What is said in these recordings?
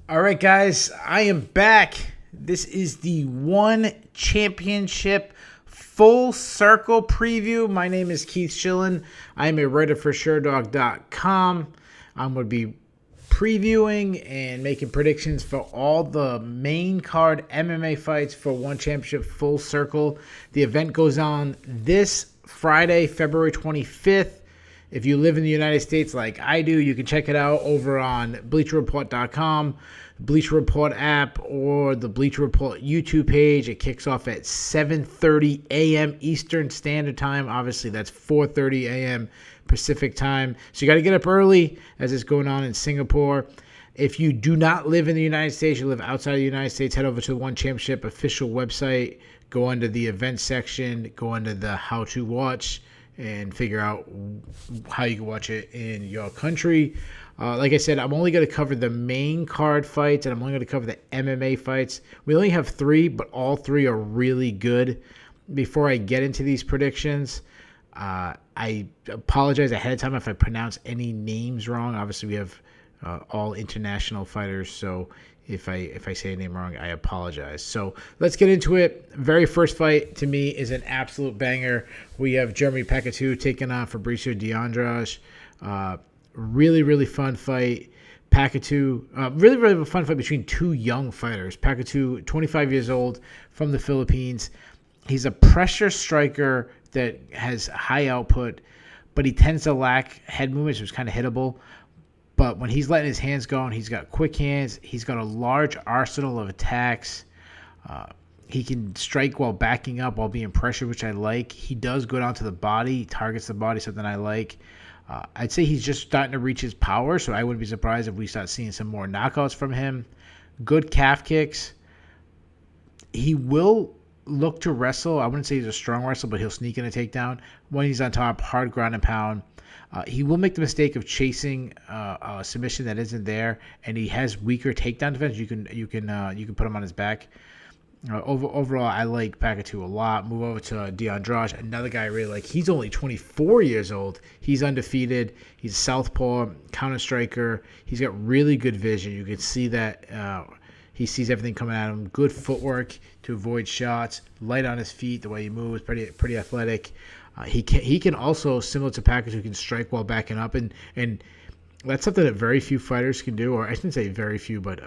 All right, guys, I am back. This is the One Championship Full Circle preview. My name is Keith Shillan. I am a writer for Sherdog.com. I'm going to be previewing and making predictions for all the main card MMA fights for One Championship Full Circle. The event goes on this Friday, February 25th. If you live in the United States like I do, you can check it out over on BleacherReport.com, Bleacher Report app, or the Bleacher Report YouTube page. It kicks off at 7:30 a.m. Eastern Standard Time. Obviously, that's 4:30 a.m. Pacific Time. So you got to get up early as it's going on in Singapore. If you do not live in the United States, you live outside of the United States, head over to the One Championship official website, go under the event section, go under the how to watch, and figure out how you can watch it in your country. Like I said, I'm only going to cover the main card fights, and I'm only going to cover the MMA fights. We only have 3, but all 3 are really good. Before I get into these predictions, I apologize ahead of time if I pronounce any names wrong. Obviously, we have all international fighters, so if I say a name wrong, I apologize. So let's get into it. Very first fight to me is an absolute banger. We have Jeremy Pacatiw taking on Fabricio de Andrade. Really, really fun fight. Pacatiw, really fun fight between 2 young fighters. Pacatiw, 25 years old, from the Philippines. He's a pressure striker that has high output, but he tends to lack head movement, so it's kind of hittable. But when he's letting his hands go, and he's got quick hands, he's got a large arsenal of attacks. He can strike while backing up, while being pressured, which I like. He does go down to the body. He targets the body, something I like. I'd say he's just starting to reach his power, so I wouldn't be surprised if we start seeing some more knockouts from him. Good calf kicks. He will look to wrestle. I wouldn't say he's a strong wrestler, but he'll sneak in a takedown. When he's on top, hard ground and pound. He will make the mistake of chasing a submission that isn't there, and he has weaker takedown defense. You can put him on his back. Overall, I like Pacatiw a lot. Move over to De Andrade, another guy I really like. He's only 24 years old. He's undefeated. He's a southpaw, counter striker. He's got really good vision. You can see that he sees everything coming at him. Good footwork to avoid shots. Light on his feet. The way he moves, pretty athletic. He can also, similar to Pacatiw, can strike while backing up, and that's something that very few fighters can do, or I shouldn't say very few, but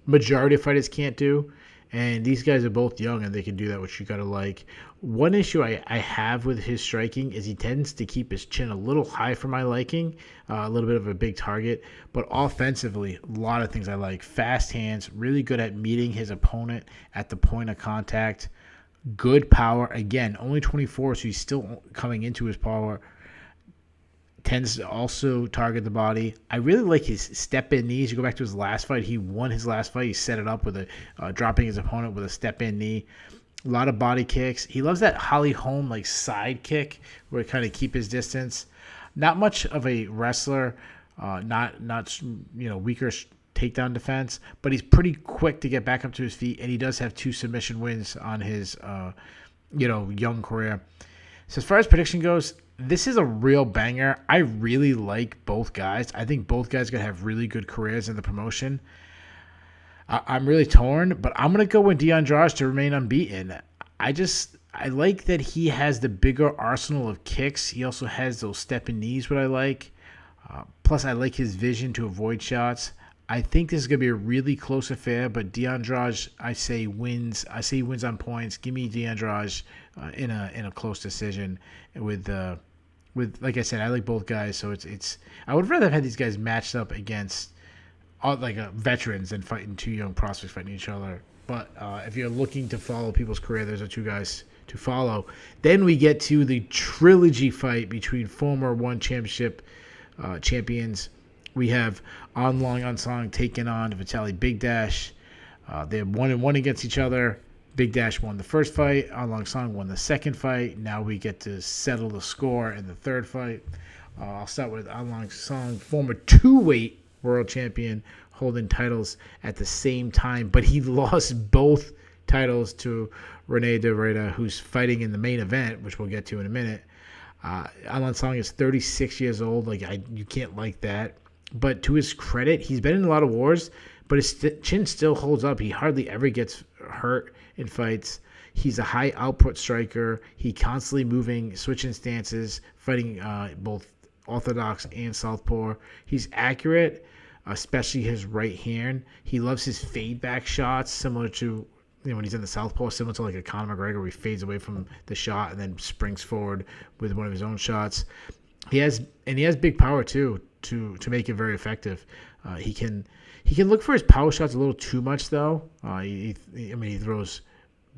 majority of fighters can't do. And these guys are both young, and they can do that, which you got to like. One issue I have with his striking is he tends to keep his chin a little high for my liking, a little bit of a big target. But offensively, a lot of things I like. Fast hands, really good at meeting his opponent at the point of contact. Good power. Again, only 24, so he's still coming into his power. Tends to also target the body. I really like his step-in knees. You go back to his last fight. He won his last fight. He set it up with dropping his opponent with a step-in knee. A lot of body kicks. He loves that Holly Holm side kick where he kind of keep his distance. Not much of a wrestler. Not weaker takedown defense, but he's pretty quick to get back up to his feet, and he does have 2 submission wins on his young career. So as far as prediction goes, this is a real banger. I really like both guys. I think both guys are going to have really good careers in the promotion. I'm really torn, but I'm going to go with De Andrade to remain unbeaten. I like that he has the bigger arsenal of kicks. He also has those step-in knees, what I like. Plus, I like his vision to avoid shots. I think this is going to be a really close affair, but De Andrade, I say wins. I say he wins on points. Give me De Andrade in a close decision with like I said, I like both guys, so it's. I would rather have had these guys matched up against veterans than fighting 2 young prospects fighting each other. But if you're looking to follow people's career, there's 2 guys to follow. Then we get to the trilogy fight between former One Championship champions. We have Aung Aung taking on Vitaly Bigdash. They're 1-1 against each other. Bigdash won the first fight. Aung won the second fight. Now we get to settle the score in the third fight. I'll start with Aung, former 2-weight world champion, holding titles at the same time, but he lost both titles to Reinier De Ridder, who's fighting in the main event, which we'll get to in a minute. Aung is 36 years old. You can't like that. But to his credit, he's been in a lot of wars, but his chin still holds up. He hardly ever gets hurt in fights. He's a high output striker. He constantly moving, switching stances, fighting both orthodox and southpaw. He's accurate, especially his right hand. He loves his fade back shots, similar to when he's in the southpaw, similar to like a Conor McGregor, where he fades away from the shot and then springs forward with one of his own shots. He has big power too to make it very effective. He can look for his power shots a little too much though. He throws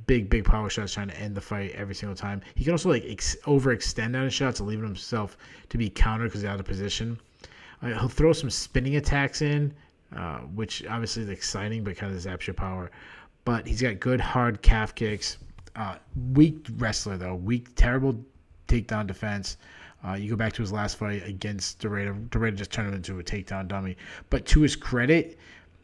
big power shots trying to end the fight every single time. He can also like overextend on his shots, leaving himself to be countered because he's out of position. He'll throw some spinning attacks in, which obviously is exciting, but kind of zaps your power. But he's got good hard calf kicks. Weak wrestler though. Weak, terrible takedown defense. You go back to his last fight against De Ridder. De Ridder just turned him into a takedown dummy. But to his credit,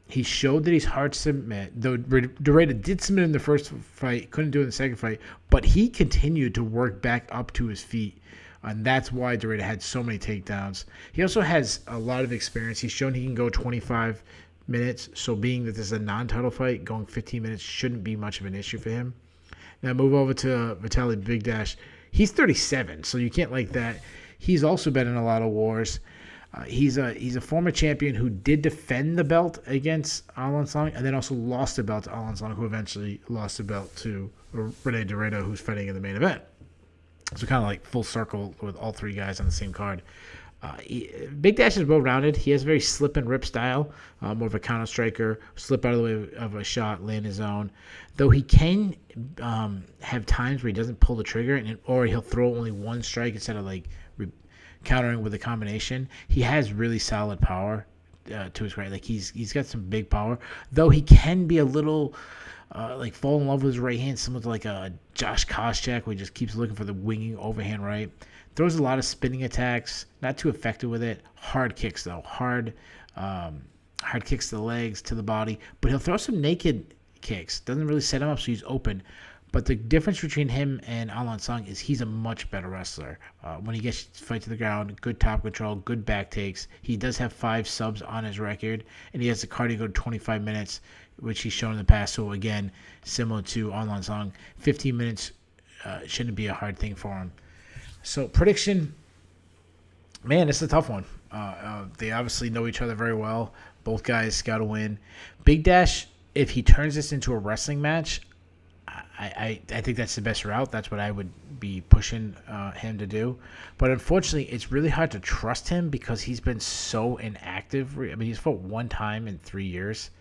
he showed that he's hard to submit. Though De Ridder did submit in the first fight, couldn't do it in the second fight, but he continued to work back up to his feet. And that's why De Ridder had so many takedowns. He also has a lot of experience. He's shown he can go 25 minutes. So being that this is a non-title fight, going 15 minutes shouldn't be much of an issue for him. Now move over to Vitaly Bigdash. He's 37, so you can't like that. He's also been in a lot of wars. He's a former champion who did defend the belt against Aung, and then also lost the belt to Aung, who eventually lost the belt to Reinier De Ridder, who's fighting in the main event. So kind of like full circle with all three guys on the same card. Bigdash is well-rounded. He has a very slip and rip style, more of a counter striker, slip out of the way of a shot, land his own. Though he can have times where he doesn't pull the trigger, or he'll throw only one strike instead of like countering with a combination. He has really solid power to his right. Like he's got some big power, though he can be a little like fall in love with his right hand, similar to like a Josh Koscheck, where he just keeps looking for the winging overhand right. Throws a lot of spinning attacks, not too effective with it. Hard kicks though, hard kicks to the legs, to the body, but he'll throw some naked kicks. Doesn't really set him up so he's open. But the difference between him and Aung is he's a much better wrestler. When he gets fight to the ground, good top control, good back takes. He does have 5 subs on his record, and he has the cardio to go 25 minutes, which he's shown in the past. So again, similar to Aung, 15 minutes shouldn't be a hard thing for him. So prediction, man, it's a tough one. They obviously know each other very well. Both guys got to win. Bigdash, if he turns this into a wrestling match, I think that's the best route. That's what I would be pushing him to do. But unfortunately, it's really hard to trust him because he's been so inactive. I mean, he's fought one time in 3 years.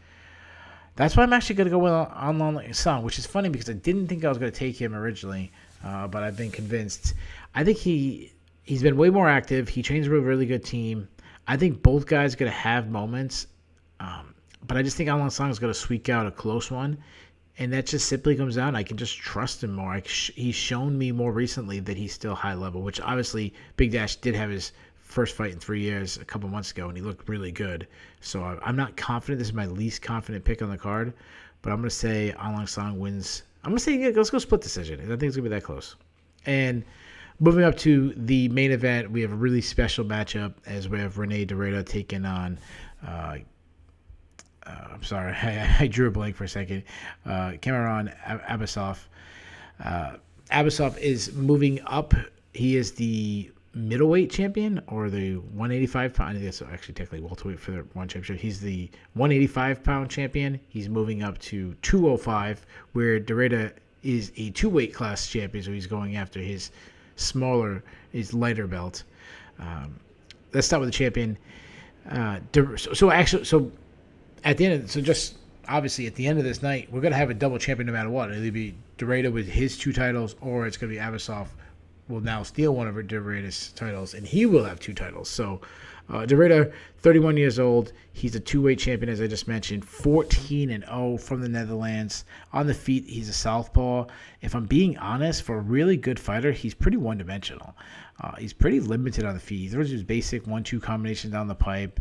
That's why I'm actually going to go with Aung, which is funny because I didn't think I was going to take him originally, but I've been convinced. I think he's been way more active. He trains with a really good team. I think both guys are going to have moments, but I just think Aung is going to squeak out a close one. And that just simply comes down, I can just trust him more. He's shown me more recently that he's still high level, which obviously Bigdash did have his first fight in 3 years a couple months ago, and he looked really good. So I'm not confident. This is my least confident pick on the card, but I'm going to say Aung wins. I'm going to say, yeah, let's go split decision. I think it's going to be that close. And moving up to the main event, we have a really special matchup as we have Reinier De Ridder taking on I'm sorry, I drew a blank for a second. Kiamrian Abbasov. Abbasov is moving up. He is the middleweight champion or the 185 pound. I think that's actually technically welterweight for the one championship. He's the 185 pound champion. He's moving up to 205, where De Ridder is a 2-weight class champion. So he's going after his lighter belt. Let's start with the champion. At the end at the end of this night, we're going to have a double champion no matter what. It'll be De Ridder with his 2 titles, or it's going to be Abbasov will now steal one of De Ridder's titles, and he will have 2 titles. So De Ridder, 31 years old. He's a 2-weight champion, as I just mentioned, 14-0 from the Netherlands. On the feet, he's a southpaw. If I'm being honest, for a really good fighter, he's pretty one-dimensional. He's pretty limited on the feet. He throws his basic 1-2 combination down the pipe.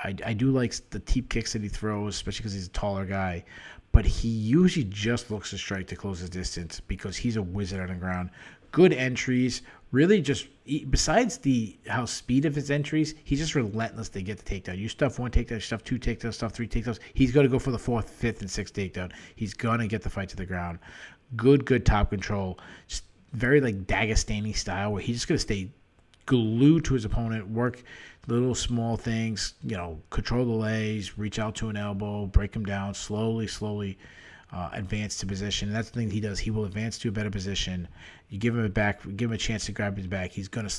I do like the teep kicks that he throws, especially because he's a taller guy. But he usually just looks to strike to close his distance because he's a wizard on the ground. Good entries, really just besides how speed of his entries, he's just relentless to get the takedown. You stuff one takedown, you stuff two takedowns, stuff three takedowns. He's going to go for the fourth, fifth, and sixth takedown. He's going to get the fight to the ground. Good top control. Just very like Dagestani style, where he's just going to stay glued to his opponent, work little small things, control the legs, reach out to an elbow, break him down, slowly advance to position. And that's the thing he does. He will advance to a better position. You give him give him a chance to grab his back. He's going to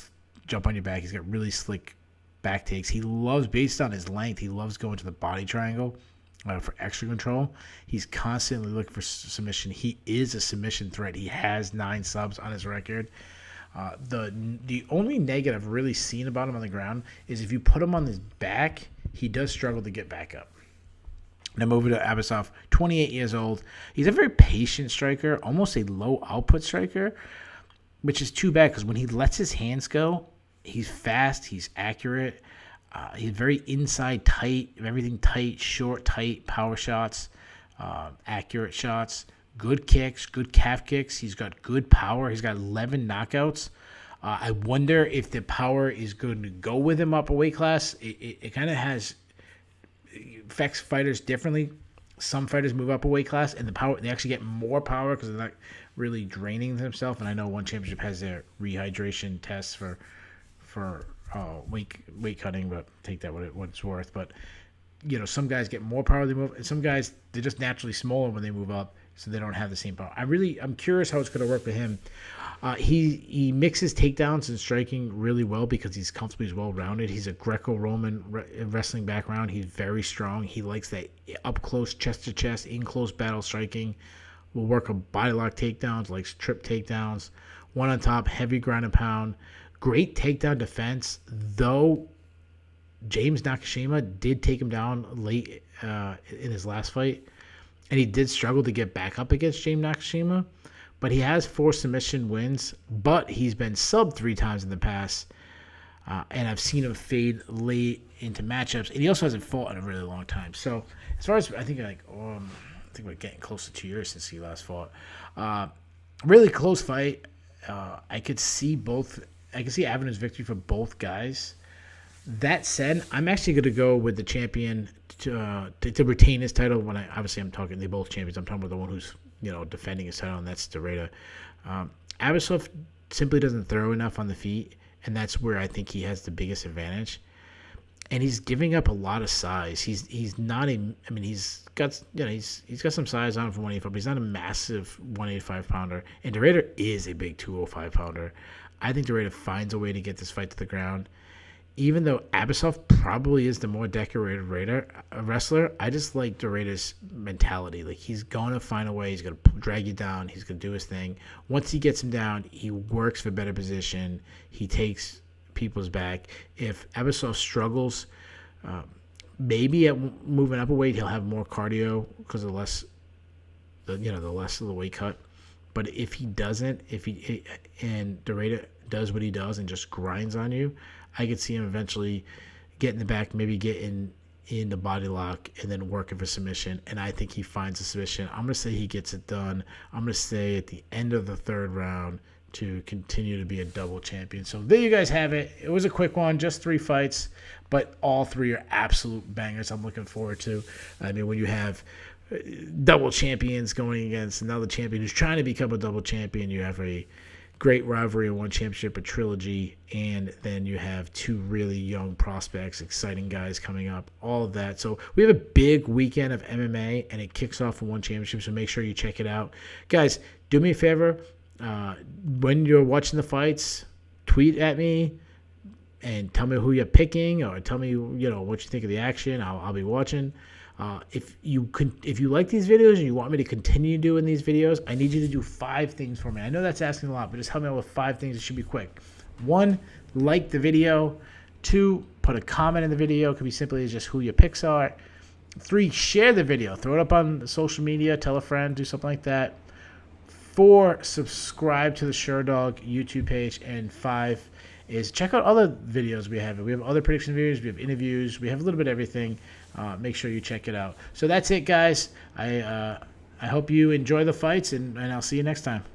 jump on your back. He's got really slick back takes. He loves, based on his length, he loves going to the body triangle for extra control. He's constantly looking for submission. He is a submission threat. He has 9 subs on his record. The only negative I've really seen about him on the ground is if you put him on his back, he does struggle to get back up. Now moving to Abbasov, 28 years old. He's a very patient striker, almost a low output striker, which is too bad because when he lets his hands go, he's fast, he's accurate, he's very inside tight, everything tight, short, tight, power shots, accurate shots, good kicks, good calf kicks. He's got good power. He's got 11 knockouts. I wonder if the power is going to go with him up a weight class. It kind of affects fighters differently. Some fighters move up a weight class, and they actually get more power because they're not really draining themselves. And I know one championship has their rehydration tests for weight cutting, but take that what it's worth. But some guys get more power they move, and some guys they're just naturally smaller when they move up, so they don't have the same power. I'm curious how it's going to work for him. He mixes takedowns and striking really well because he's comfortable, he's well-rounded. He's a Greco-Roman wrestling background. He's very strong. He likes that up-close, chest-to-chest, in-close battle striking. Will work a body lock takedowns, likes trip takedowns, one on top, heavy ground and pound. Great takedown defense, though James Nakashima did take him down late in his last fight, and he did struggle to get back up against James Nakashima. But he has 4 submission wins, but he's been subbed 3 times in the past, and I've seen him fade late into matchups. And he also hasn't fought in a really long time. So as far as I think we're getting close to 2 years since he last fought. Really close fight. I could see avenues victory for both guys. That said, I'm actually going to go with the champion to retain his title. I'm talking, they both champions. I'm talking about the one who's defending his title, and that's De Ridder. Abbasov simply doesn't throw enough on the feet, and that's where I think he has the biggest advantage. And he's giving up a lot of size. He's not a. I mean, he's got some size on him for 185, but he's not a massive 185 pounder. And De Ridder is a big 205 pounder. I think De Ridder finds a way to get this fight to the ground. Even though Abbasov probably is the more decorated wrestler, I just like De Ridder's mentality. Like, he's going to find a way. He's going to drag you down. He's going to do his thing. Once he gets him down, he works for better position. He takes people's back. If Abbasov struggles, maybe at moving up a weight, he'll have more cardio because of the less of the weight cut. But if he doesn't, and De Ridder does what he does and just grinds on you, I could see him eventually get in the back, maybe get in the body lock, and then working for submission. And I think he finds a submission. I'm going to say he gets it done. I'm going to say at the end of the 3rd round to continue to be a double champion. So there you guys have it. It was a quick one, just 3 fights, but all 3 are absolute bangers I'm looking forward to. I mean, when you have double champions going against another champion who's trying to become a double champion, you have a great rivalry in one championship, a trilogy, and then you have 2 really young prospects, exciting guys coming up, all of that. So we have a big weekend of MMA, and it kicks off in one championship, so make sure you check it out. Guys, do me a favor. When you're watching the fights, tweet at me and tell me who you're picking, or tell me what you think of the action. I'll be watching. If you like these videos and you want me to continue doing these videos, I need you to do 5 things for me. I know that's asking a lot, but just help me out with 5 things. It should be quick. 1, like the video. 2, put a comment in the video. It could be simply just who your picks are. 3, share the video. Throw it up on social media. Tell a friend. Do something like that. 4, subscribe to the Sherdog YouTube page. And 5 is check out other videos we have. We have other prediction videos. We have interviews. We have a little bit of everything. Make sure you check it out. So that's it, guys. I hope you enjoy the fights, and I'll see you next time.